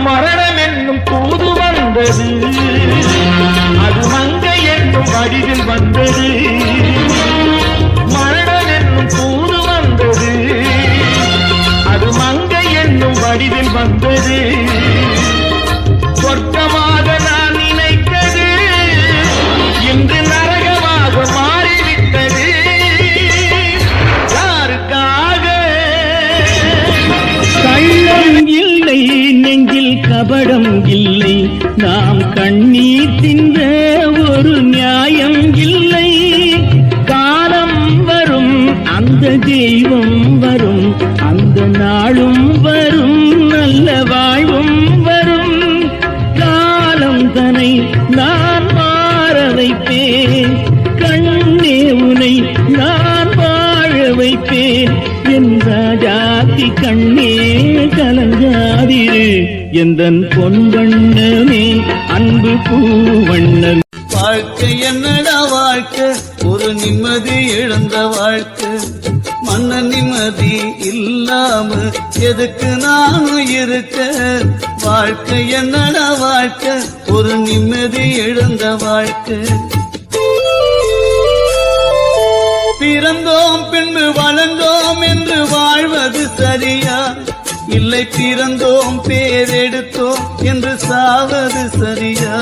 மரணம் என்னும் தூது வந்தது, அது மங்கை என்னும் வடிவில் வந்தது. மரணம் என்னும் தூது வந்தது, அது மங்கை என்னும் வடிவில் வந்தது. சொர்க்கமாக நான் நினைத்தது இன்று நரகமாக மாறிவிட்டது. யாருக்காக? கள்ளம் இல்லை நெஞ்சில் கபடம் இல்லை, நாம் கண்ணீர் தின்ற ஒரு நியாயம் இல்லை. காலம் வரும் அந்த தெய்வம் வரும், அந்த நாளும் வரும் நல்ல வாழ்வும் வரும். காலம் தனை நான் மாற வைப்பேன், கண்ணே உனை நான் வாழ வைப்பேன். என் ராஜாத்தி கண்ணே கலங்காதிரு, எந்தன் பொன் வண்ணமே அன்பு பூவண்ணம். வாழ்க்கை என்னடா வாழ்க்கை, ஒரு நிம்மதி இழந்த வாழ்க்கை. மன நிம்மதி இல்லாம எதுக்கு நானும் இருக்க? வாழ்க்கை என்னடா வாழ்க்கை, ஒரு நிம்மதி இழந்த வாழ்க்கை. பிறந்தோம் பின்பு வளர்ந்தோம் என்று வாழ்வது சரியா? இல்லை பிறந்தோம் பேரெடுத்தோம் என்று சாவது சரியா?